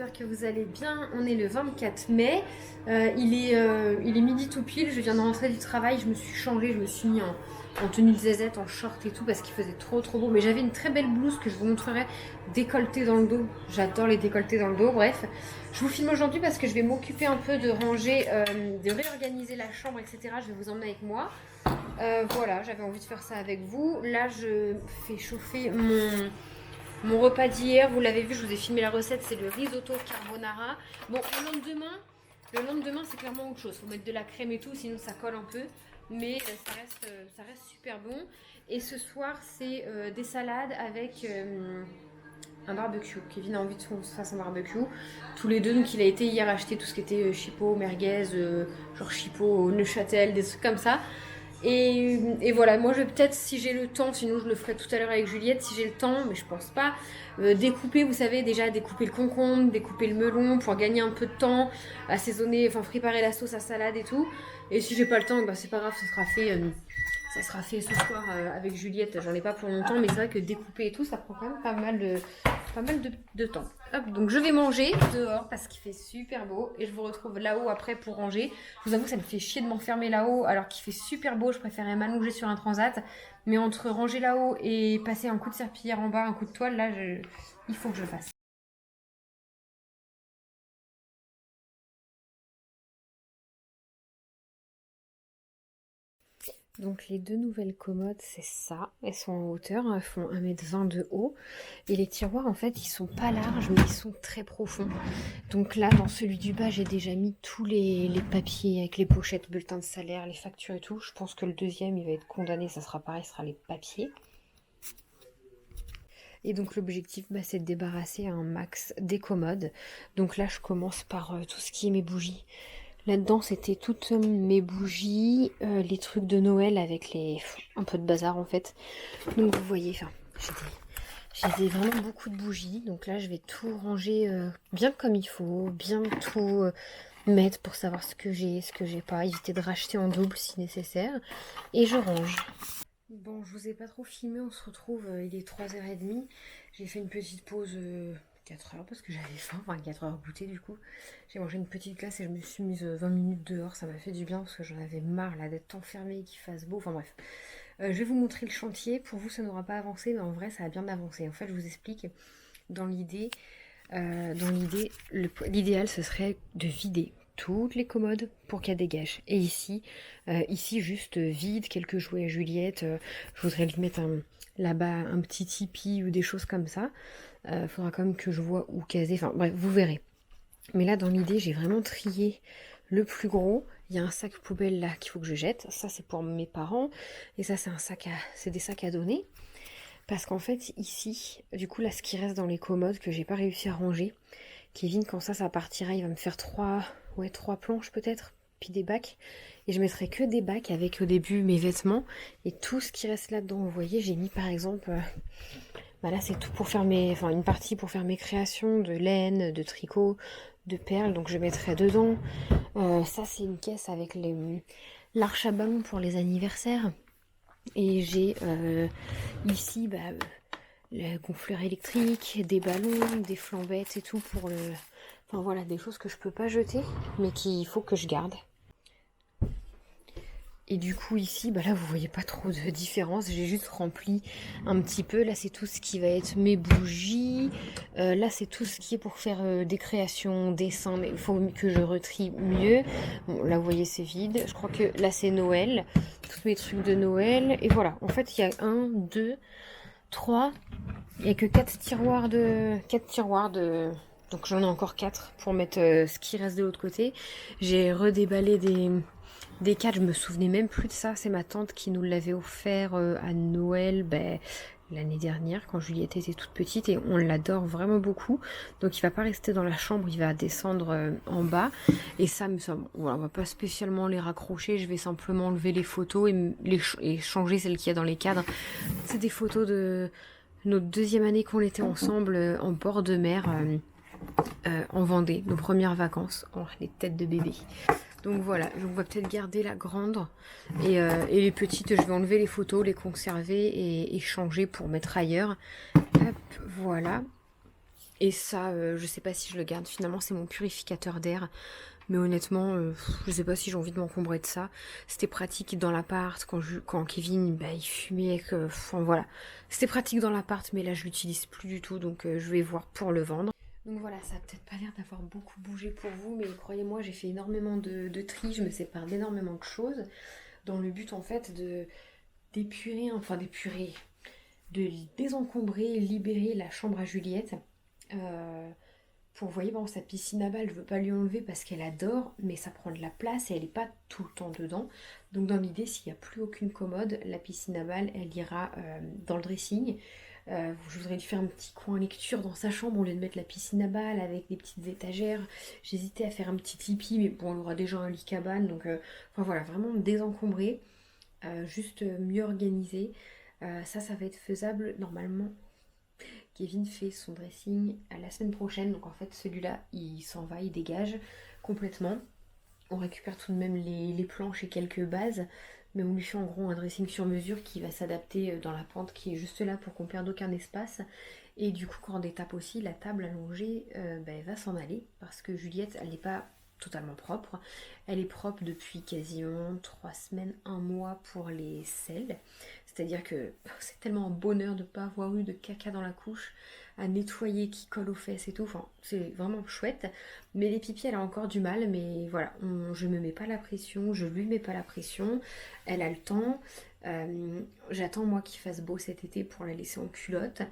j'espère que vous allez bien. On est le 24 mai, il est midi tout pile, je viens de rentrer du travail, je me suis changée, je me suis mis en tenue de zézette, en short et tout parce qu'il faisait trop beau. Mais j'avais une très belle blouse que je vous montrerai décolletée dans le dos. J'adore les décolletés dans le dos, bref. Je vous filme aujourd'hui parce que je vais m'occuper un peu de ranger, de réorganiser la chambre, etc. Je vais vous emmener avec moi. Voilà, j'avais envie de faire ça avec vous. Là, je fais chauffer mon repas d'hier. Vous l'avez vu, je vous ai filmé la recette, c'est le risotto carbonara. Bon, le lendemain c'est clairement autre chose. Faut mettre de la crème et tout, sinon ça colle un peu. Mais ça reste super bon. Et ce soir, c'est des salades avec un barbecue. Kevin a envie de qu'on se fasse un barbecue. Tous les deux, donc il a été hier acheter tout ce qui était chipot, merguez, genre chipot, Neuchâtel, des trucs comme ça. Et voilà, moi je vais peut-être, si j'ai le temps, sinon je le ferai tout à l'heure avec Juliette, si j'ai le temps, mais je pense pas, découper, vous savez, déjà découper le concombre, découper le melon pour gagner un peu de temps, assaisonner, enfin préparer la sauce à salade et tout. Et si j'ai pas le temps, bah c'est pas grave, ça sera fait ce soir avec Juliette. J'en ai pas pour longtemps, mais c'est vrai que découper et tout, ça prend quand même pas mal de temps. Hop, donc je vais manger dehors parce qu'il fait super beau et je vous retrouve là-haut après pour ranger. Je vous avoue que ça me fait chier de m'enfermer là-haut alors qu'il fait super beau. Je préférais m'allonger sur un transat, mais entre ranger là-haut et passer un coup de serpillière en bas, un coup de toile, là, il faut que je fasse. Donc les deux nouvelles commodes, c'est ça. Elles sont en hauteur, elles font 1,20 m de haut. Et les tiroirs, en fait, ils sont pas larges, mais ils sont très profonds. Donc là, dans celui du bas, j'ai déjà mis tous les papiers avec les pochettes, bulletins de salaire, les factures et tout. Je pense que le deuxième, il va être condamné, ça sera pareil, ce sera les papiers. Et donc l'objectif, bah, c'est de débarrasser un max des commodes. Donc là, je commence par tout ce qui est mes bougies. Là-dedans, c'était toutes mes bougies, les trucs de Noël avec un peu de bazar en fait. Donc vous voyez, enfin, j'ai vraiment beaucoup de bougies. Donc là, je vais tout ranger bien comme il faut, bien tout mettre pour savoir ce que j'ai, ce que j'ai pas, éviter de racheter en double si nécessaire. Et je range. Bon, je vous ai pas trop filmé, on se retrouve, il est 3h30. J'ai fait une petite pause 4 heures parce que j'avais faim, enfin 4 heures goûter du coup. J'ai mangé une petite glace et je me suis mise 20 minutes dehors, ça m'a fait du bien parce que j'en avais marre là d'être enfermée, qu'il fasse beau, enfin bref. Je vais vous montrer le chantier, pour vous ça n'aura pas avancé, mais en vrai ça a bien avancé. En fait je vous explique, dans l'idée, l'idéal ce serait de vider toutes les commodes pour qu'elles dégagent. Et ici juste vide, quelques jouets à Juliette. Je voudrais lui mettre là-bas un petit tipi ou des choses comme ça. Faudra quand même que je vois où caser. Enfin bref, vous verrez. Mais là, dans l'idée, j'ai vraiment trié le plus gros. Il y a un sac poubelle là qu'il faut que je jette. Ça, c'est pour mes parents. Et ça, c'est des sacs à donner. Parce qu'en fait, ici, du coup, là, ce qui reste dans les commodes que j'ai pas réussi à ranger, Kevin, quand ça partira, il va me faire trois planches peut-être, puis des bacs. Et je mettrai que des bacs avec au début mes vêtements. Et tout ce qui reste là-dedans, vous voyez, j'ai mis par exemple, bah là c'est tout pour faire une partie pour faire mes créations de laine, de tricot, de perles. Donc je mettrai dedans. Ça c'est une caisse avec l'arche à ballon pour les anniversaires. Et j'ai ici, bah, le gonfleur électrique, des ballons, des flambettes et tout pour le... Enfin voilà, des choses que je peux pas jeter, mais qu'il faut que je garde. Et du coup ici, bah là vous voyez pas trop de différence, j'ai juste rempli un petit peu. Là c'est tout ce qui va être mes bougies, là c'est tout ce qui est pour faire des créations, dessins, mais il faut que je retrie mieux. Bon là vous voyez c'est vide, je crois que là c'est Noël, tous mes trucs de Noël, et voilà. En fait il y a 1, 2, 3, il n'y a que 4 tiroirs de... Donc j'en ai encore 4 pour mettre ce qui reste de l'autre côté. J'ai redéballé des cadres, je me souvenais même plus de ça. C'est ma tante qui nous l'avait offert à Noël l'année dernière quand Juliette était toute petite et on l'adore vraiment beaucoup. Donc il va pas rester dans la chambre, il va descendre en bas. Et ça, voilà, on va pas spécialement les raccrocher, je vais simplement enlever les photos et changer celles qu'il y a dans les cadres. C'est des photos de notre deuxième année qu'on était ensemble en bord de mer en Vendée, nos premières vacances, les têtes de bébé. Donc voilà, on va peut-être garder la grande et les petites, je vais enlever les photos, les conserver et changer pour mettre ailleurs. Hop, voilà. Et ça, je sais pas si je le garde. Finalement, c'est mon purificateur d'air. Mais honnêtement, je sais pas si j'ai envie de m'encombrer de ça. C'était pratique dans l'appart quand Kevin, bah, il fumait. Enfin voilà, c'était pratique dans l'appart, mais là je l'utilise plus du tout, donc je vais voir pour le vendre. Donc voilà, ça a peut-être pas l'air d'avoir beaucoup bougé pour vous, mais croyez-moi, j'ai fait énormément de tri, je me sépare d'énormément de choses, dans le but en fait d'épurer, de désencombrer, libérer la chambre à Juliette. Pour, vous voyez, bon, sa piscine à balles, je veux pas lui enlever parce qu'elle adore, mais ça prend de la place et elle n'est pas tout le temps dedans. Donc dans l'idée, s'il n'y a plus aucune commode, la piscine à balles, elle ira dans le dressing. Je voudrais lui faire un petit coin lecture dans sa chambre au lieu de mettre la piscine à balles avec des petites étagères. J'hésitais à faire un petit tipi, mais bon, on aura déjà un lit cabane, donc enfin voilà, vraiment désencombrer, juste mieux organiser. Ça va être faisable normalement. Kevin fait son dressing à la semaine prochaine, donc en fait celui-là il s'en va, il dégage complètement. On récupère tout de même les planches et quelques bases, mais on lui fait en gros un dressing sur mesure qui va s'adapter dans la pente qui est juste là pour qu'on perde aucun espace. Et du coup quand on détape aussi, la table allongée elle va s'en aller parce que Juliette elle n'est pas totalement propre. Elle est propre depuis quasiment 3 semaines, 1 mois pour les selles. C'est-à-dire que c'est tellement un bonheur de ne pas avoir eu de caca dans la couche, à nettoyer qui colle aux fesses et tout. Enfin, c'est vraiment chouette. Mais les pipis, elle a encore du mal. Mais voilà, je me mets pas la pression, je lui mets pas la pression. Elle a le temps. J'attends moi qu'il fasse beau cet été pour la laisser en culotte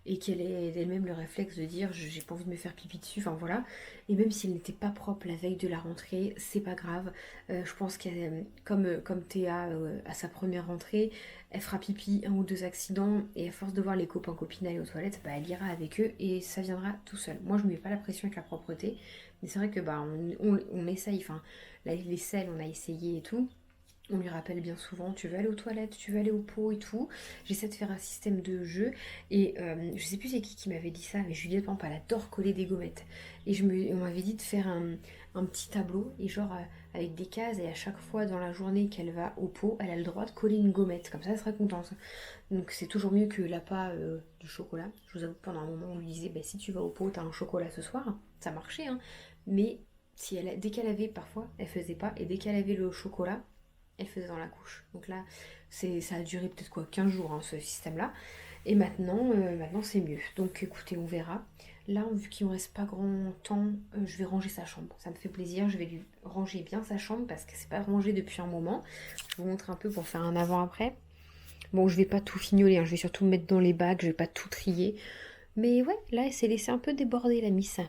et qu'elle ait elle-même le réflexe de dire j'ai pas envie de me faire pipi dessus, enfin voilà. Et même si elle n'était pas propre la veille de la rentrée, c'est pas grave. Je pense qu'elle, comme Théa à sa première rentrée, elle fera pipi 1 ou 2 accidents et à force de voir les copains copines aller aux toilettes, bah, elle ira avec eux et ça viendra tout seul. Moi je me mets pas la pression avec la propreté, mais c'est vrai que bah on essaye, enfin les selles on a essayé et tout. On lui rappelle bien souvent, tu veux aller aux toilettes, tu veux aller au pot et tout. J'essaie de faire un système de jeu. Et je sais plus c'est qui m'avait dit ça, mais Juliette, par exemple, elle adore coller des gommettes. Et on m'avait dit de faire un petit tableau, et genre avec des cases, et à chaque fois dans la journée qu'elle va au pot, elle a le droit de coller une gommette. Comme ça, elle sera contente. Donc c'est toujours mieux que l'appât de chocolat. Je vous avoue que pendant un moment, on lui disait, bah, si tu vas au pot, t'as un chocolat ce soir. Ça marchait, hein. Mais dès qu'elle avait, parfois, elle faisait pas. Et dès qu'elle avait le chocolat, elle faisait dans la couche. Donc là, ça a duré peut-être 15 jours, hein, ce système-là. Et maintenant c'est mieux. Donc écoutez, on verra. Là, vu qu'il ne me reste pas grand temps, je vais ranger sa chambre. Ça me fait plaisir, je vais lui ranger bien sa chambre parce que c'est pas rangé depuis un moment. Je vous montre un peu pour faire un avant-après. Bon, je vais pas tout fignoler, hein, je vais surtout me mettre dans les bacs, je vais pas tout trier. Mais ouais, là, elle s'est laissée un peu déborder, la miss.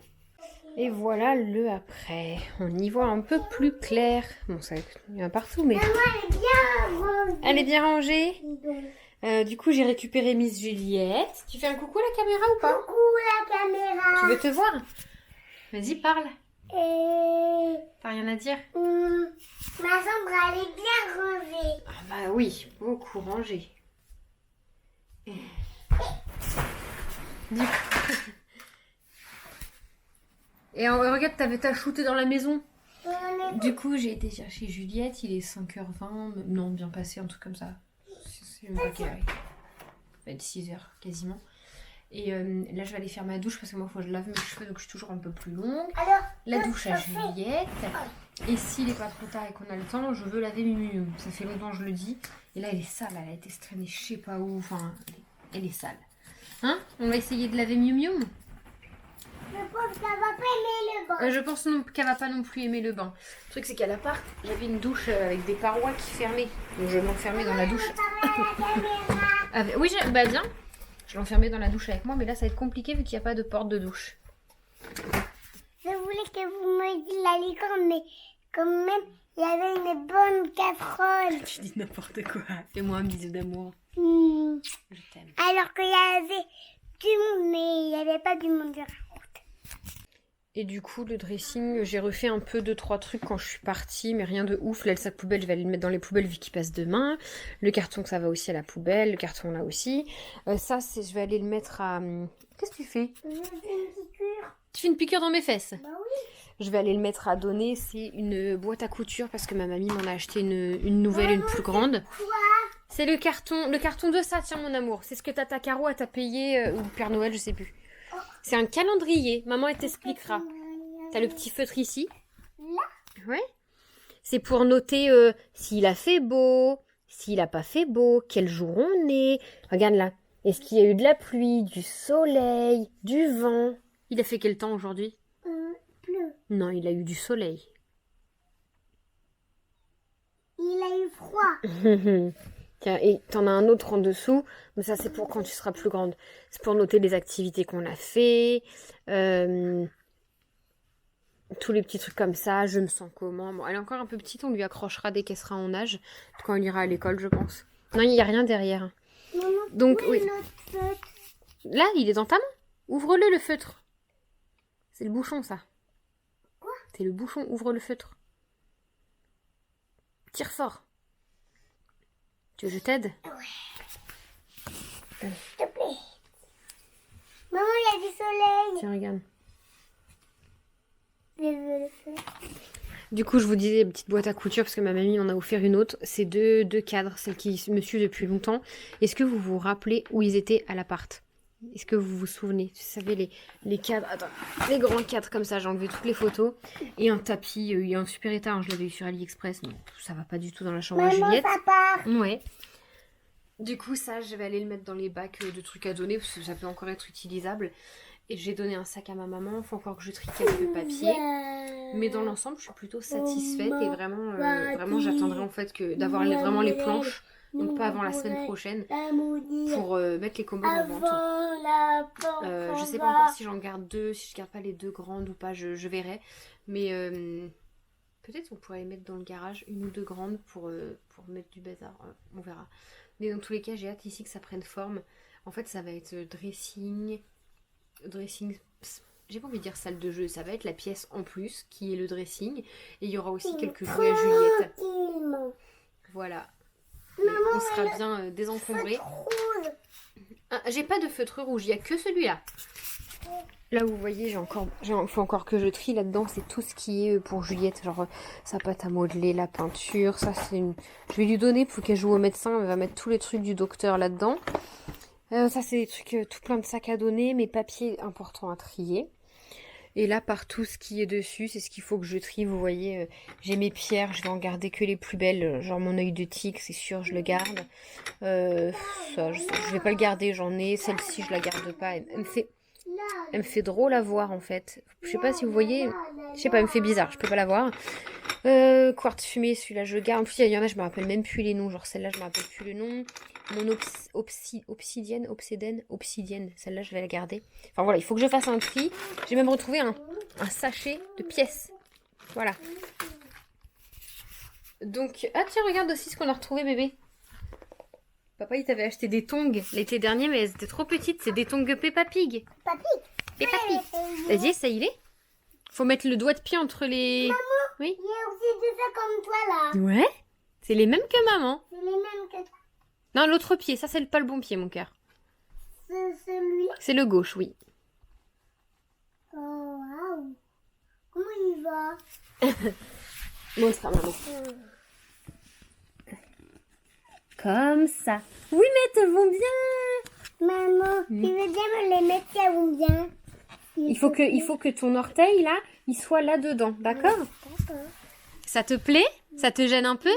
Et voilà le après. On y voit un peu plus clair. Bon, ça il y en a partout, mais... Maman, elle est bien rangée. Elle est bien rangée. Du coup, j'ai récupéré Miss Juliette. Tu fais un coucou à la caméra ou pas? Coucou la caméra. Tu veux te voir? Vas-y, parle. Et... T'as rien à dire? ma chambre, elle est bien rangée. Ah bah oui, beaucoup rangée. Du coup... Et regarde, t'as shooté dans la maison. Du coup, j'ai été chercher Juliette, il est 5h20, non, bien passé, un truc comme ça. C'est même pas quelle heure. Il va être 6h quasiment. Et là, je vais aller faire ma douche parce que moi, il faut que je lave mes cheveux, donc je suis toujours un peu plus longue. Alors, la douche à Juliette. Et s'il n'est pas trop tard et qu'on a le temps, je veux laver Miu. Ça fait longtemps que je le dis. Et là, elle est sale, elle a été traînée je sais pas où. Enfin, elle est sale. Hein? On va essayer de laver Miu. je pense qu'elle va pas aimer le bain. Je pense qu'elle va pas non plus aimer le bain. Le truc c'est qu'à l'appart, j'avais une douche avec des parois qui fermaient. Donc je m'enfermais dans la douche. Oui, bah bien. Je l'enfermais dans la douche avec moi, mais là ça va être compliqué vu qu'il n'y a pas de porte de douche. Je voulais que vous me disiez la licorne, mais quand même, il y avait une bonne casserole. Tu dis n'importe quoi. Fais-moi un bisou d'amour. Je t'aime. Alors qu'il y avait du monde, mais il n'y avait pas du monde. Et du coup, le dressing, j'ai refait un peu 2-3 trucs quand je suis partie, mais rien de ouf. Là, le sac poubelle, je vais aller le mettre dans les poubelles vu qu'il passe demain. Le carton, ça va aussi à la poubelle. Le carton, là aussi. Ça, je vais aller le mettre à... Qu'est-ce que tu fais? Je fais une piqûre. Tu fais une piqûre dans mes fesses? Bah oui. Je vais aller le mettre à donner. C'est une boîte à couture parce que ma mamie m'en a acheté une nouvelle, une plus grande. Quoi? C'est le carton de ça, tiens mon amour. C'est ce que Tata Caro t'a payé, ou Père Noël, je sais plus. C'est un calendrier. Maman, elle t'expliquera. T'as le petit feutre ici. Là. Ouais. C'est pour noter s'il a fait beau, s'il a pas fait beau, quel jour on est. Regarde là. Est-ce qu'il y a eu de la pluie, du soleil, du vent? Il a fait quel temps aujourd'hui? Bleu. Non, il a eu du soleil. Il a eu froid. Tiens, et t'en as un autre en dessous, mais ça c'est pour quand tu seras plus grande. C'est pour noter les activités qu'on a fait, tous les petits trucs comme ça, je me sens comment. Bon, elle est encore un peu petite, on lui accrochera dès qu'elle sera en âge, quand elle ira à l'école, je pense. Non, il n'y a rien derrière. Maman, Donc, où est oui. notre feutre? Là, il est dans ta main. Ouvre-le, le feutre. C'est le bouchon, ça. Quoi? C'est le bouchon, ouvre le feutre. Tire fort. Tu veux que je t'aide? S'il te plaît. Maman, il y a du soleil. Tiens, regarde. Je veux le faire. Du coup, je vous disais, petite boîte à couture, parce que ma mamie m'en a offert une autre. C'est deux cadres, celle qui me suit depuis longtemps. Est-ce que vous vous rappelez où ils étaient à l'appart? Est-ce que vous vous souvenez? Vous savez, les cadres, attends, les grands cadres comme ça, j'ai enlevé toutes les photos. Et un tapis, il y a un super état, hein, je l'avais eu sur AliExpress. Non, ça va pas du tout dans la chambre à Maman, Juliette. ça part. Ouais. Du coup, ça, je vais aller le mettre dans les bacs de trucs à donner, parce que ça peut encore être utilisable. Et j'ai donné un sac à ma maman, il faut encore que je trie quelques papiers. Mais dans l'ensemble, je suis plutôt satisfaite et vraiment, vraiment j'attendrai en fait que d'avoir vraiment les planches, donc pas avant la semaine prochaine, pour mettre les combos en vente. Je sais pas encore si j'en garde deux, si je garde pas les deux grandes ou pas, je verrai. Mais peut-être on pourrait les mettre dans le garage, une ou deux grandes pour mettre du bazar, on verra. Mais dans tous les cas, j'ai hâte ici que ça prenne forme. En fait, ça va être dressing, j'ai pas envie de dire salle de jeu, ça va être la pièce en plus qui est le dressing. Et il y aura aussi quelques jouets à Juliette. Voilà. Et on sera bien désencombré. Ah, j'ai pas de feutre rouge, il y a que celui-là. Là vous voyez, faut encore que je trie là-dedans, c'est tout ce qui est pour Juliette, genre sa pâte à modeler, la peinture, ça c'est une... Je vais lui donner pour qu'elle joue au médecin, elle va mettre tous les trucs du docteur là-dedans. Ça c'est des trucs tout plein de sacs à donner, mes papiers importants à trier. Et là partout ce qui est dessus, c'est ce qu'il faut que je trie, vous voyez, j'ai mes pierres, je vais en garder que les plus belles, genre mon œil de tigre, c'est sûr, je le garde. Ça, je vais pas le garder, j'en ai, celle-ci je la garde pas, elle me fait drôle à voir en fait. Je sais pas si vous voyez, je sais pas, elle me fait bizarre, je peux pas la voir. Quartz fumé, celui-là je garde. En plus, il y en a, je me rappelle même plus les noms. Genre celle-là, je me rappelle plus le nom. Mon obsidienne, celle-là je vais la garder. Enfin voilà, il faut que je fasse un tri. J'ai même retrouvé un sachet de pièces. Voilà. Donc, ah tiens, regarde aussi ce qu'on a retrouvé, bébé. Papa, il t'avait acheté des tongs l'été dernier, mais elles étaient trop petites. C'est des tongs Peppa Pig. Peppa Pig. Vas-y, ça y est. Faut mettre le doigt de pied entre les... Maman, oui. il y a aussi de ça comme toi là. Ouais. C'est les mêmes que maman. C'est les mêmes que toi. Non, l'autre pied. Ça, c'est pas le bon pied, mon cœur. C'est celui-là. C'est le gauche, oui. Oh, waouh. Comment il va? Montre à maman. Comme ça. Oui, mais elles vont bien. Maman, tu veux bien me les mettre si elles vont bien? Il faut que ton orteil, là, il soit là-dedans, d'accord? D'accord. Ça te plaît? Ça te gêne un peu?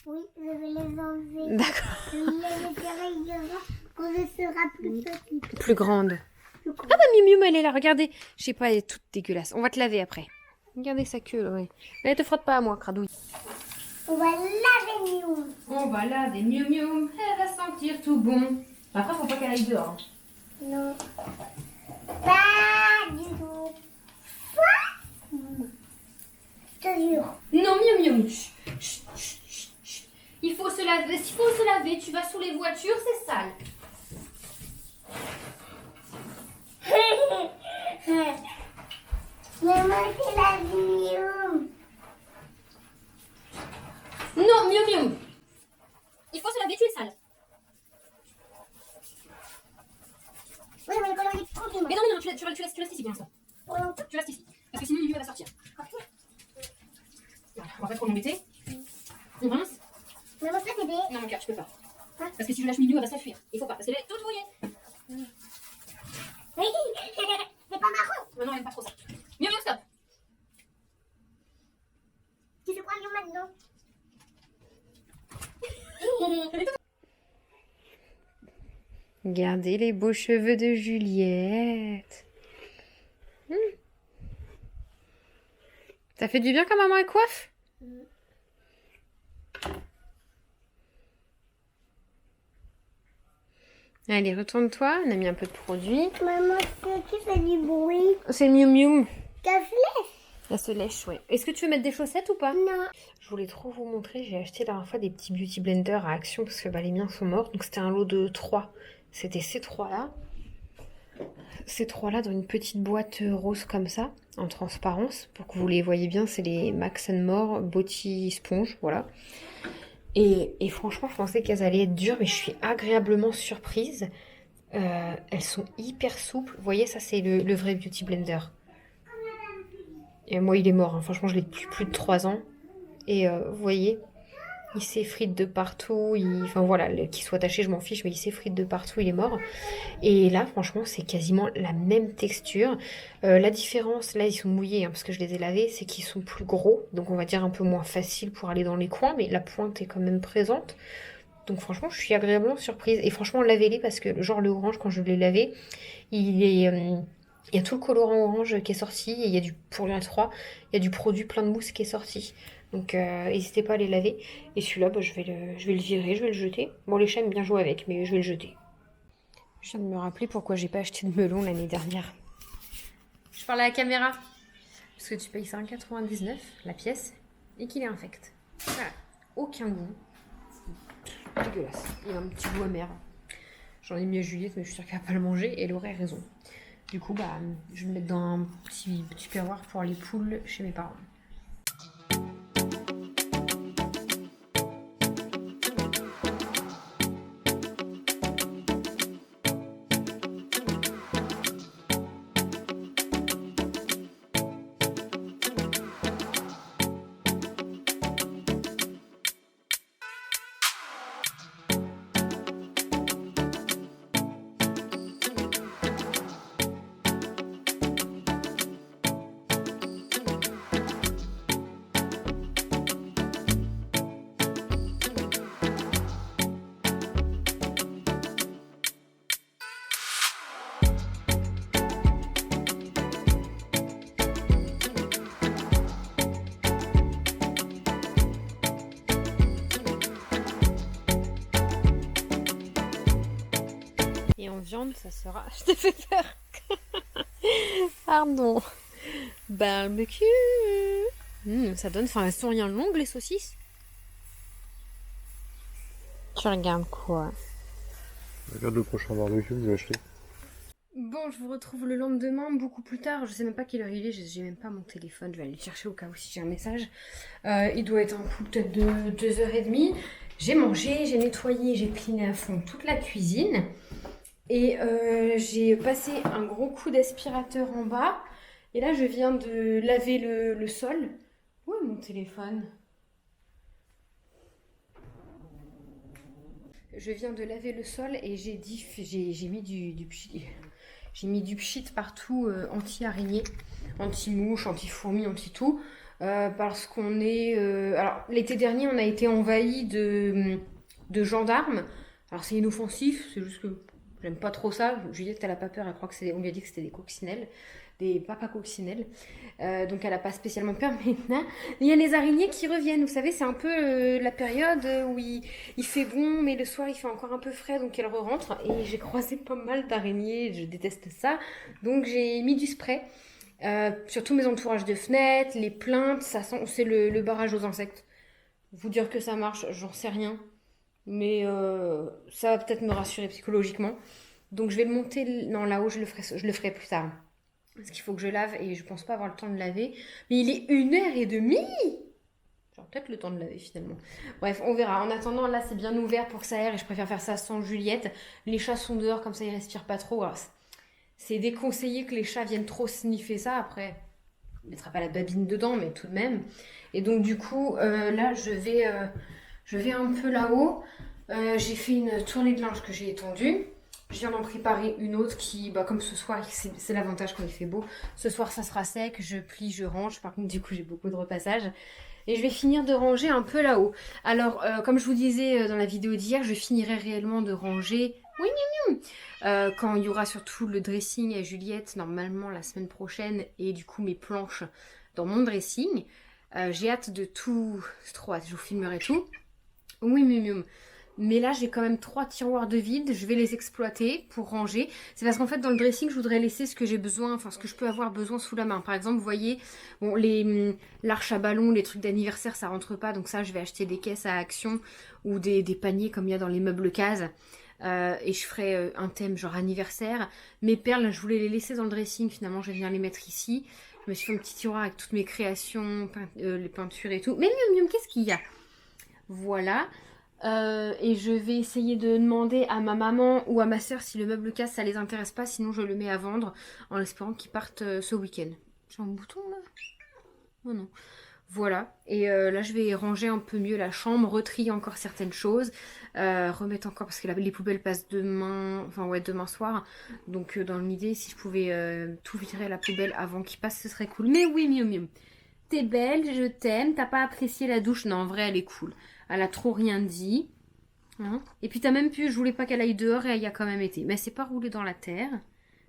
Oui, je vais les enlever. D'accord. Je vais les retirer devant quand je serai plus petite. Plus grande. Plus grande. Ah bah Miu Miu, elle est là, regardez. Je sais pas, elle est toute dégueulasse. On va te laver après. Regardez sa queue, ouais. Elle te frotte pas à moi, cradouille. On va laver Miu. On va laver Miu Miu, elle va sentir tout bon. Après, faut pas qu'elle aille dehors. Non. Pas du tout. Pas. Je te jure. Non, Miu Miu. Chut, chut, chut, chut, chut. Il faut se laver. S'il faut se laver, tu vas sous les voitures, c'est sale. Maman, c'est la Miu. Non, Miu Miu. Il faut se laver, tu es sale. Oui, mais le collant il est tranquille. Mais non, tu restes ici pour l'instant. Tu restes ici. Parce que sinon, Miu Miu va sortir. Voilà, on va pas trop l'embêter. On rince. Maman, ça t'aider. Non, mon cœur, tu peux pas. Hein? Parce que si je lâche Miu Miu, elle va s'enfuir. Il faut pas, parce qu'elle est toute mouillée. Oui. C'est pas marrant. Non, elle aime pas trop ça. Miu Miu, stop. Tu fais quoi Miu maintenant? Regardez les beaux cheveux de Juliette. Ça fait du bien quand maman est coiffe? Allez, retourne-toi. On a mis un peu de produit. Maman, c'est qui fait du bruit? C'est Miu Miu. Ta flèche? Elle se lèche, ouais. Est-ce que tu veux mettre des chaussettes ou pas? Non. Je voulais trop vous montrer. J'ai acheté la dernière fois des petits beauty blenders à Action parce que les miens sont morts. Donc c'était un lot de 3. C'était ces 3-là. Ces 3-là dans une petite boîte rose comme ça, en transparence. Pour que vous les voyez bien, c'est les Max More Body Sponge, voilà. Et franchement, je pensais qu'elles allaient être dures, mais je suis agréablement surprise. Elles sont hyper souples. Vous voyez, ça c'est le vrai Beauty Blender. Et moi, il est mort. Hein. Franchement, je l'ai depuis plus de 3 ans. Et vous voyez, il s'effrite de partout. Enfin voilà, qu'il soit taché, je m'en fiche, mais il s'effrite de partout, il est mort. Et là, franchement, c'est quasiment la même texture. La différence, là, ils sont mouillés, hein, parce que je les ai lavés, c'est qu'ils sont plus gros. Donc, on va dire un peu moins facile pour aller dans les coins, mais la pointe est quand même présente. Donc, franchement, je suis agréablement surprise. Et franchement, lavez-les, parce que, genre, le orange, quand je l'ai lavé, il y a tout le colorant orange qui est sorti. Et il y a pour le 3, il y a du produit plein de mousse qui est sorti. Donc, n'hésitez pas à les laver. Et celui-là, je vais le virer, je vais le jeter. Bon, les chats aiment bien jouer avec, mais je vais le jeter. Je viens de me rappeler pourquoi j'ai pas acheté de melon l'année dernière. Je parle à la caméra. Parce que tu payes 5,99 la pièce et qu'il est infect. Voilà. Aucun goût. Dégueulasse. Il a un petit goût amer. J'en ai mis à Juliette, mais je suis sûre qu'elle va pas le manger et elle aurait raison. Du coup, je vais me mettre dans un petit tupperware pour les poules chez mes parents. Et en viande, ça sera... Je t'ai fait peur. Pardon. Barbecue. Ça donne... Enfin, elles sont rien longues, les saucisses. Tu regardes quoi? Regarde le prochain barbecue que je vais acheter. Bon, je vous retrouve le lendemain, beaucoup plus tard. Je sais même pas quelle heure il est, j'ai même pas mon téléphone. Je vais aller le chercher au cas où si j'ai un message. Il doit être un coup peut-être de 2h30. J'ai mangé, j'ai nettoyé, j'ai cliné à fond toute la cuisine. Et j'ai passé un gros coup d'aspirateur en bas. Et là, je viens de laver le sol. Où est mon téléphone? Je viens de laver le sol et j'ai mis du pchit. J'ai mis du pchit partout, anti-araignée, anti-mouche, anti-fourmi, anti-tout. Parce qu'on est... alors, l'été dernier, on a été envahi de gendarmes. Alors, c'est inoffensif, c'est juste que j'aime pas trop ça. Juliette, elle a pas peur, elle croit que on lui a dit que c'était des coccinelles. Des papa coccinelles. Donc elle a pas spécialement peur maintenant. Il y a les araignées qui reviennent. Vous savez, c'est un peu la période où il fait bon, mais le soir il fait encore un peu frais, donc elle re-rentre. Et j'ai croisé pas mal d'araignées, je déteste ça. Donc j'ai mis du spray sur tous mes entourages de fenêtres, les plaintes, ça sent, c'est le barrage aux insectes. Vous dire que ça marche, j'en sais rien. Mais ça va peut-être me rassurer psychologiquement. Donc je vais le monter, non là-haut je le ferai plus tard. Parce qu'il faut que je lave et je pense pas avoir le temps de laver. Mais il est 1h30. J'aurai peut-être le temps de laver finalement. Bref, on verra. En attendant, là c'est bien ouvert pour que ça aère et je préfère faire ça sans Juliette. Les chats sont dehors, comme ça ils respirent pas trop. Alors, c'est déconseillé que les chats viennent trop sniffer ça. Après, on ne mettra pas la babine dedans, mais tout de même. Et donc du coup, là je vais un peu là-haut. J'ai fait une tournée de linge que j'ai étendue. Je viens d'en préparer une autre qui, bah, comme ce soir, c'est l'avantage quand il fait beau. Ce soir, ça sera sec, je plie, je range. Par contre, du coup, j'ai beaucoup de repassage. Et je vais finir de ranger un peu là-haut. Alors, comme je vous disais dans la vidéo d'hier, je finirai réellement de ranger... Oui, quand il y aura surtout le dressing à Juliette, normalement la semaine prochaine, et du coup mes planches dans mon dressing. J'ai hâte de tout... C'est trop hâte, je vous filmerai tout. Oui, mais là j'ai quand même 3 tiroirs de vide, je vais les exploiter pour ranger. C'est parce qu'en fait dans le dressing je voudrais laisser ce que j'ai besoin, enfin ce que je peux avoir besoin sous la main. Par exemple vous voyez, bon, l'arche à ballon, les trucs d'anniversaire ça rentre pas, donc ça je vais acheter des caisses à Action ou des paniers comme il y a dans les meubles cases. Et je ferai un thème genre anniversaire. Mes perles je voulais les laisser dans le dressing, finalement je vais venir les mettre ici. Je me suis fait un petit tiroir avec toutes mes créations, les peintures et tout. Mais qu'est-ce qu'il y a? Voilà. Et je vais essayer de demander à ma maman ou à ma soeur si le meuble casse ça les intéresse pas, sinon je le mets à vendre en espérant qu'ils partent ce week-end. J'ai un bouton là? Oh non. Voilà, et là je vais ranger un peu mieux la chambre, retrier encore certaines choses, remettre encore, parce que les poubelles passent demain, enfin ouais demain soir, donc dans l'idée si je pouvais tout virer à la poubelle avant qu'ils passent ce serait cool. Mais oui mieux, t'es belle, je t'aime, t'as pas apprécié la douche? Non en vrai elle est cool, elle a trop rien dit, hein. Et puis t'as même pu, je voulais pas qu'elle aille dehors et elle y a quand même été, mais elle s'est pas roulée dans la terre.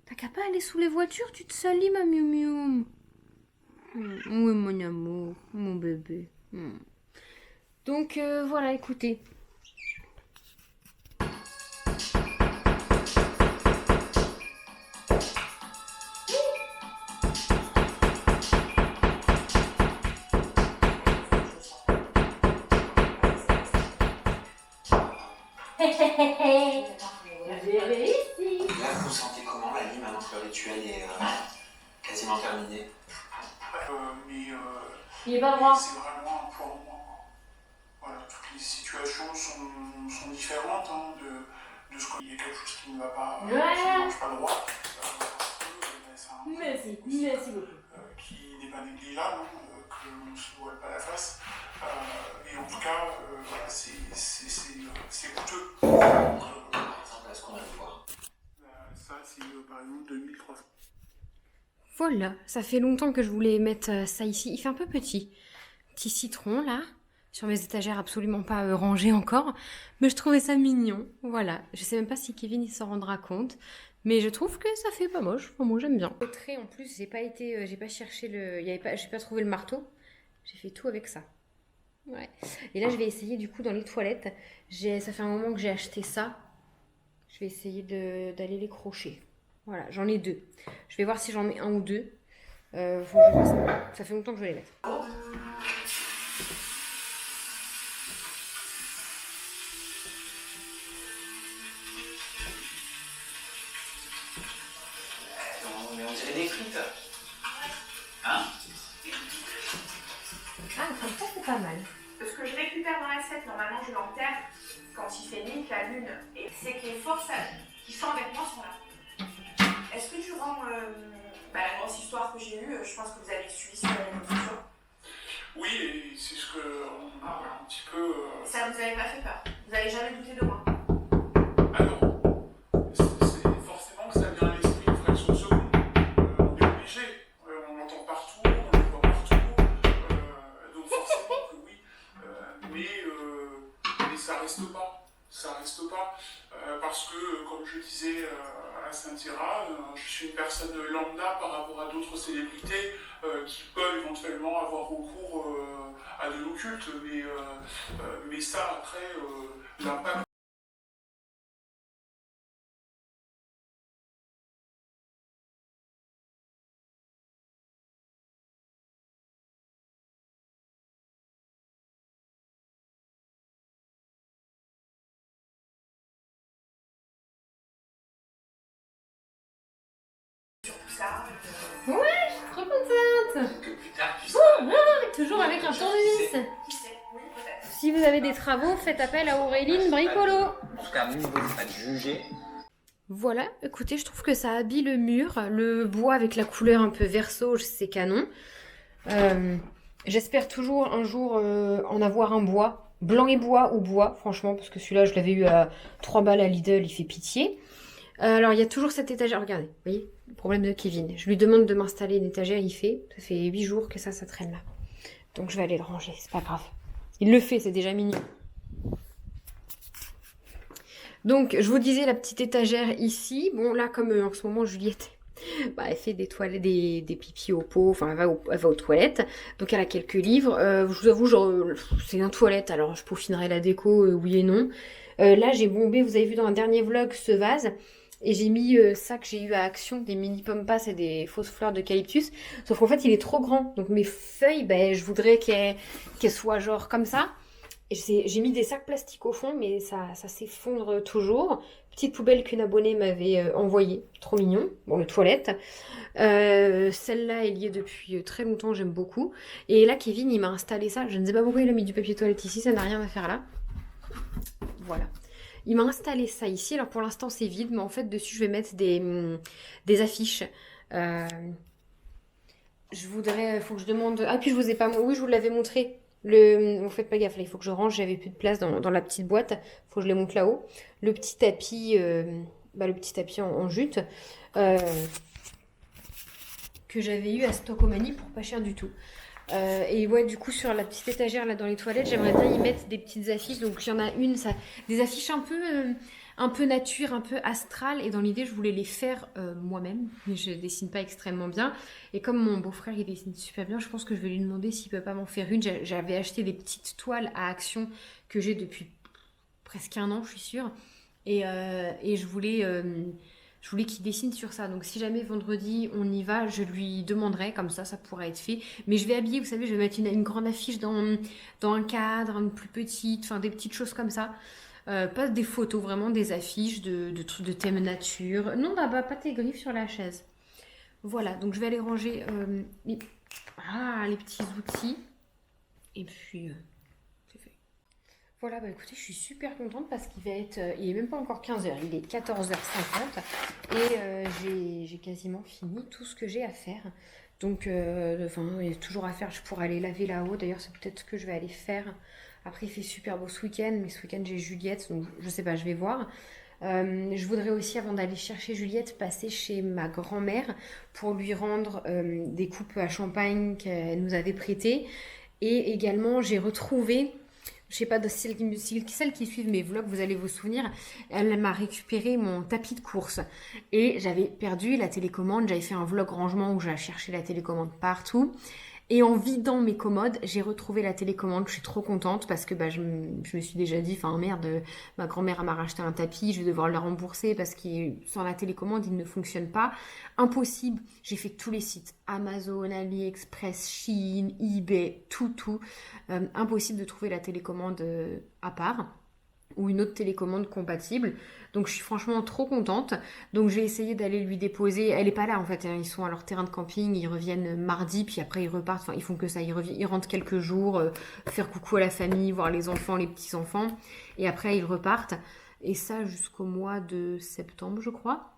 T'as qu'à pas aller sous les voitures, tu te salis ma miou. Oui, mon amour, mon bébé. Donc voilà, écoutez. Là, vous vous sentez comment, Lali, maintenant que le rituel est quasiment terminé? Il est pas droit. C'est vraiment un point en moins. Voilà, toutes les situations sont différentes hein, de ce qu'il y a quelque chose qui ne va pas, qui ne marche pas droit. C'est un Merci beaucoup. qui n'est pas négligeable, hein, que l'on ne se voile pas la face. Et en tout cas, voilà, c'est coûteux. Par exemple, est-ce qu'on va le voir? Ça, c'est par exemple 2300. Voilà, ça fait longtemps que je voulais mettre ça ici. Il fait un peu petit. Petit citron là, sur mes étagères absolument pas rangées encore. Mais je trouvais ça mignon. Voilà, je sais même pas si Kevin il s'en rendra compte. Mais je trouve que ça fait pas moche. Enfin, moi j'aime bien. Au trait en plus, j'ai pas cherché j'ai pas trouvé le marteau. J'ai fait tout avec ça. Ouais. Et là je vais essayer du coup dans les toilettes. Ça fait un moment que j'ai acheté ça. Je vais essayer d'aller les crocher. Voilà, j'en ai 2. Je vais voir si j'en mets 1 ou 2. Faut que je vois ça. Ça fait longtemps que je vais les mettre. Mais on dirait des frites. Hein? Ah, comme ça c'est pas mal. Ce que je récupère dans l'assiette, normalement je l'enterre quand il fait nuit, la lune, et c'est que les forces qui sont avec moi sont là. Est-ce que tu rends la grosse histoire que j'ai eue, je pense que vous avez suivi sur les réseaux sociaux. Oui, et c'est ce qu'on a un petit peu... Ça vous avait pas fait peur? Vous n'avez jamais douté de moi? Ah non, c'est forcément que ça vient à l'esprit une fraction de seconde. On est obligé, on l'entend partout, on le voit partout, donc forcément que oui. Mais ça reste pas, parce que, comme je disais à Saint-Ira, je suis une personne lambda par rapport à d'autres célébrités qui peuvent éventuellement avoir recours à de l'occulte, mais ça après, l'impact. Ouais, je suis trop contente. Que plus tard, tu seras... Toujours avec un tournevis. Qui sait? Oui, peut-être. Si vous avez des travaux, faites appel à Auréline Bricolo. En tout cas, mon niveau, c'est pas de juger. Voilà, écoutez, je trouve que ça habille le mur. Le bois avec la couleur un peu vert sauge, c'est canon. J'espère toujours un jour en avoir un bois. Blanc et bois ou bois, franchement, parce que celui-là, je l'avais eu à 3 balles à Lidl, il fait pitié. Alors, il y a toujours cette étagère. Regardez, vous voyez, le problème de Kevin. Je lui demande de m'installer une étagère, il fait. Ça fait 8 jours que ça traîne là. Donc, je vais aller le ranger, c'est pas grave. Il le fait, c'est déjà mignon. Donc, je vous disais la petite étagère ici. Bon, là, comme en ce moment, Juliette, bah, elle fait des toilettes, des pipis au pot. Enfin, elle va aux toilettes. Donc, elle a quelques livres. Je vous avoue, genre, c'est une toilette. Alors, je peaufinerai la déco, oui et non. Là, j'ai bombé, vous avez vu dans un dernier vlog, ce vase. Et j'ai mis ça que j'ai eu à Action, des mini pompas et des fausses fleurs d'eucalyptus. Sauf qu'en fait, il est trop grand. Donc mes feuilles, ben, je voudrais qu'elles soient genre comme ça. Et j'ai mis des sacs plastiques au fond, mais ça s'effondre toujours. Petite poubelle qu'une abonnée m'avait envoyée. Trop mignon. Bon, le toilette. Celle-là, elle y est depuis très longtemps, j'aime beaucoup. Et là, Kevin, il m'a installé ça. Je ne sais pas pourquoi il a mis du papier toilette ici, ça n'a rien à faire là. Voilà. Il m'a installé ça ici. Alors pour l'instant c'est vide, mais en fait dessus je vais mettre des affiches. Je voudrais, faut que je demande. Ah puis je vous ai pas, oui je vous l'avais montré. Vous faites pas gaffe là, il faut que je range. J'avais plus de place dans la petite boîte. Faut que je les monte là-haut. Le petit tapis, le petit tapis en jute que j'avais eu à Stockomanie pour pas cher du tout. Et ouais, du coup, sur la petite étagère là dans les toilettes, j'aimerais bien y mettre des petites affiches. Donc, il y en a une, des affiches un peu nature, un peu astrale. Et dans l'idée, je voulais les faire moi-même. Mais je dessine pas extrêmement bien. Et comme mon beau-frère, il dessine super bien, je pense que je vais lui demander s'il peut pas m'en faire une. J'avais acheté des petites toiles à Action que j'ai depuis presque 1 an, je suis sûre. Et je voulais qu'il dessine sur ça. Donc si jamais vendredi on y va, je lui demanderai, comme ça pourra être fait. Mais je vais habiller, vous savez, je vais mettre une grande affiche dans un cadre, une plus petite, enfin des petites choses comme ça. Pas des photos, vraiment des affiches de trucs de thème nature. Non, bah pas tes griffes sur la chaise. Voilà, donc je vais aller ranger les petits outils. Et puis... Voilà, bah écoutez, je suis super contente parce qu'il est même pas encore 15h, il est 14h50 et j'ai quasiment fini tout ce que j'ai à faire. Donc, il y a toujours à faire, je pourrais aller laver là-haut, d'ailleurs c'est peut-être ce que je vais aller faire. Après il fait super beau ce week-end, mais ce week-end j'ai Juliette, donc je sais pas, je vais voir. Je voudrais aussi, avant d'aller chercher Juliette, passer chez ma grand-mère pour lui rendre des coupes à champagne qu'elle nous avait prêtées. Et également, j'ai retrouvé... Je sais pas, celles qui suivent mes vlogs, vous allez vous souvenir, elle m'a récupéré mon tapis de course. Et j'avais perdu la télécommande, j'avais fait un vlog rangement où j'ai cherché la télécommande partout. Et en vidant mes commodes, j'ai retrouvé la télécommande. Je suis trop contente parce que je me suis déjà dit, enfin merde, ma grand-mère m'a racheté un tapis, je vais devoir le rembourser parce que sans la télécommande, il ne fonctionne pas. Impossible. J'ai fait tous les sites, Amazon, AliExpress, Shein, eBay, tout. Impossible de trouver la télécommande à part ou une autre télécommande compatible. Donc je suis franchement trop contente. Donc j'ai essayé d'aller lui déposer. Elle est pas là en fait, hein. Ils sont à leur terrain de camping, ils reviennent mardi, puis après ils repartent. Enfin ils font que ça, ils rentrent quelques jours, faire coucou à la famille, voir les enfants, les petits-enfants. Et après ils repartent. Et ça jusqu'au mois de septembre je crois.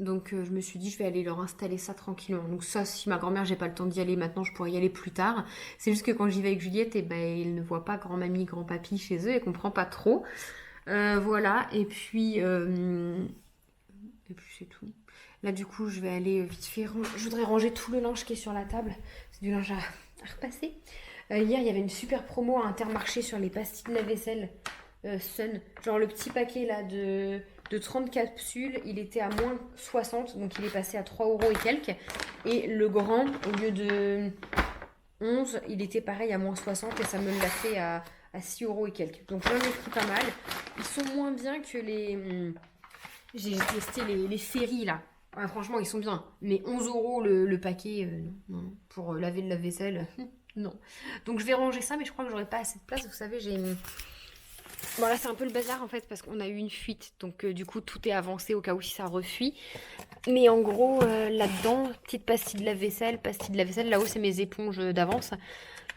Donc je me suis dit je vais aller leur installer ça tranquillement. Donc ça, si ma grand-mère j'ai pas le temps d'y aller maintenant, je pourrais y aller plus tard. C'est juste que quand j'y vais avec Juliette, ils ne voient pas grand-mamie, grand-papy chez eux, elle comprend pas trop. Voilà, et puis c'est tout. Là du coup je vais aller vite fait, je voudrais ranger tout le linge qui est sur la table. C'est du linge à repasser. Hier il y avait une super promo à Intermarché sur les pastilles de lave-vaisselle Sun. Genre le petit paquet là de 30 capsules, il était à moins 60, donc il est passé à 3 € et quelques. Et le grand, au lieu de 11, il était pareil à moins 60 et ça me l'a fait à 6 € et quelques. Donc j'en ai pris pas mal. Ils sont moins bien que les... J'ai testé les Ferry là. Ah, franchement, ils sont bien. Mais 11 € le paquet, non. Pour laver le lave-vaisselle, non. Donc je vais ranger ça, mais je crois que j'aurai pas assez de place. Vous savez, j'ai... Bon là c'est un peu le bazar en fait parce qu'on a eu une fuite. Donc du coup tout est avancé au cas où si ça refuit. Mais en gros là-dedans, petite pastille de lave-vaisselle. Là-haut c'est mes éponges d'avance.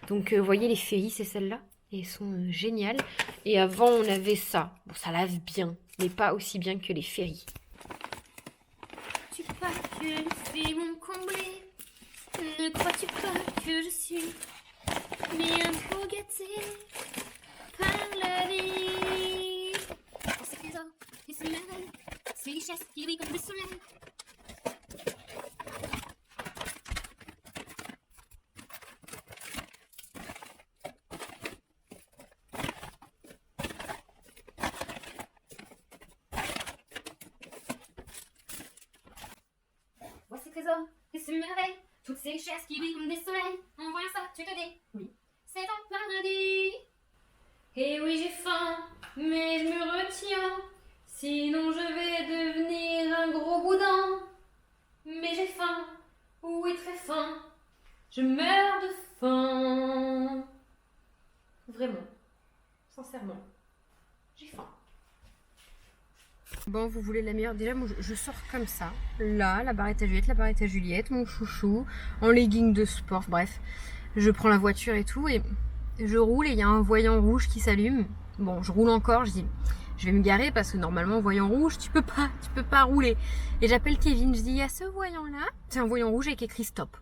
Donc vous voyez les Ferry, c'est celles-là. Et elles sont géniales. Et avant on avait ça. Bon ça lave bien, mais pas aussi bien que les Ferry. Tu crois que les filles m'ont comblé? Ne crois-tu pas que je suis bien trop gâtée par la vie? C'est les merveilles, c'est les chaises qui brillent comme le soleil. Voici trésor, et ce merveille, toutes ces chaises qui brillent comme des soleils. En voyant ça, tu te dis, oui, c'est un paradis. Et oui, j'ai faim, mais je me retiens, sinon je vais devenir un gros boudin. Mais j'ai faim, oui, très faim, je meurs de faim. Vraiment, sincèrement, j'ai faim. Bon, vous voulez la meilleure? Déjà, moi, je sors comme ça. Là, la barrette à Juliette, mon chouchou, en legging de sport, bref. Je prends la voiture et tout, et je roule, et il y a un voyant rouge qui s'allume. Bon, je roule encore, je dis, je vais me garer, parce que normalement, voyant rouge, tu peux pas rouler. Et j'appelle Kevin, je dis, il y a ce voyant-là, c'est un voyant rouge avec écrit stop.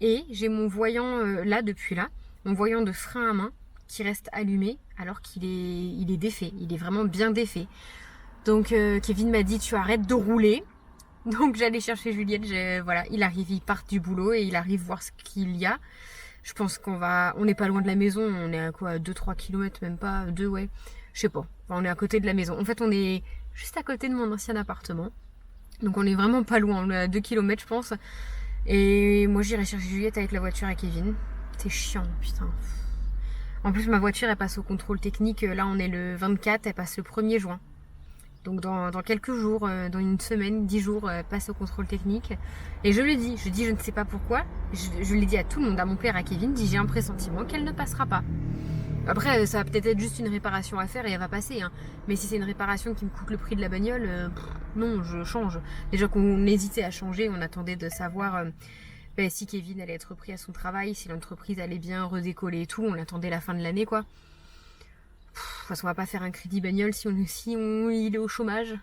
Et j'ai mon voyant, là, depuis là, mon voyant de frein à main, qui reste allumé, alors il est défait, il est vraiment bien défait. Donc Kevin m'a dit tu arrêtes de rouler. Donc j'allais chercher Juliette, voilà, il arrive, il part du boulot et il arrive voir ce qu'il y a. Je pense on n'est pas loin de la maison, on est à quoi, 2-3 km, même pas, 2 ouais, je sais pas. Enfin, on est à côté de la maison. En fait on est juste à côté de mon ancien appartement. Donc on est vraiment pas loin, on est à 2 km je pense. Et moi j'irai chercher Juliette avec la voiture à Kevin. C'est chiant, putain. En plus ma voiture elle passe au contrôle technique, là on est le 24, elle passe le 1er juin. Donc dans quelques jours, dans une semaine, 10 jours, passe au contrôle technique. Et je lui dis, je ne sais pas pourquoi, je l'ai dit à tout le monde, à mon père, à Kevin, j'ai un pressentiment qu'elle ne passera pas. Après, ça va peut-être être juste une réparation à faire et elle va passer. Hein. Mais si c'est une réparation qui me coûte le prix de la bagnole, non, je change. Déjà qu'on hésitait à changer, on attendait de savoir si Kevin allait être repris à son travail, si l'entreprise allait bien redécoller et tout. On attendait la fin de l'année, quoi. De toute façon, on va pas faire un crédit bagnole si il est au chômage.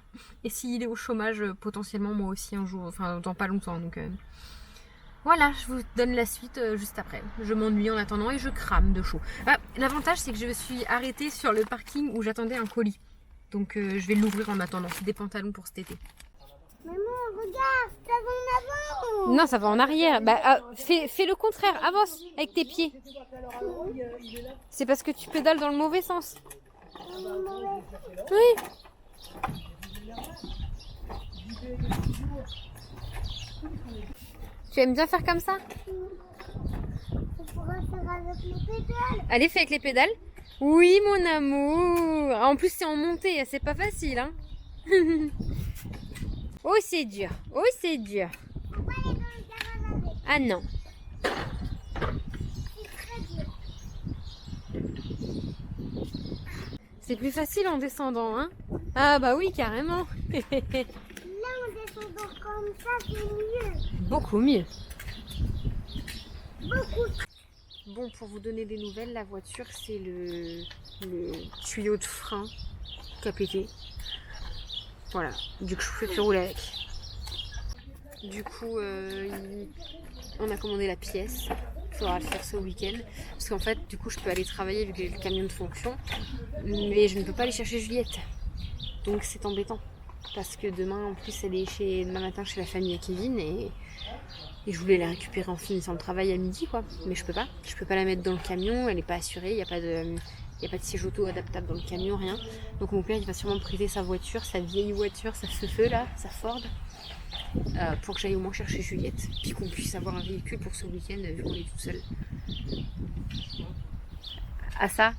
Et s'il est au chômage, potentiellement moi aussi un jour, enfin dans pas longtemps. Donc voilà, je vous donne la suite juste après. Je m'ennuie en attendant et je crame de chaud. L'avantage c'est que je me suis arrêtée sur le parking où j'attendais un colis. Donc je vais l'ouvrir en attendant. C'est des pantalons pour cet été. Maman, regarde, ça va en avant. Non, ça va en arrière. Fais le contraire, avance avec tes pieds. C'est parce que tu pédales dans le mauvais sens. Oui. Tu aimes bien faire comme ça? On pourra faire avec les pédales. Allez, fais avec les pédales. Oui, mon amour. En plus, c'est en montée, c'est pas facile, hein. Oh, c'est dur. Oh, c'est dur. On va aller dans le garage avec. Ah non. C'est très dur. C'est plus facile en descendant, hein. Ah bah oui, carrément. Là, on descend donc comme ça, c'est mieux. Beaucoup mieux. Beaucoup. Bon, pour vous donner des nouvelles, la voiture, c'est le tuyau de frein qui a pété. Voilà, du coup, je peux plus rouler avec. Du coup, on a commandé la pièce. Il faudra le faire ce week-end. Parce qu'en fait, du coup, je peux aller travailler vu que j'ai le camion de fonction. Mais je ne peux pas aller chercher Juliette. Donc, c'est embêtant. Parce que demain, en plus, elle est demain matin chez la famille à Kevin. Et je voulais la récupérer en finissant le travail à midi, quoi. Mais je peux pas. Je peux pas la mettre dans le camion. Elle n'est pas assurée. Il n'y a pas de siège auto adaptable dans le camion, rien. Donc mon père il va sûrement prêter sa voiture, sa vieille voiture, sa feu là, sa Ford, pour que j'aille au moins chercher Juliette, puis qu'on puisse avoir un véhicule pour ce week-end vu qu'on est tout seul. À ça.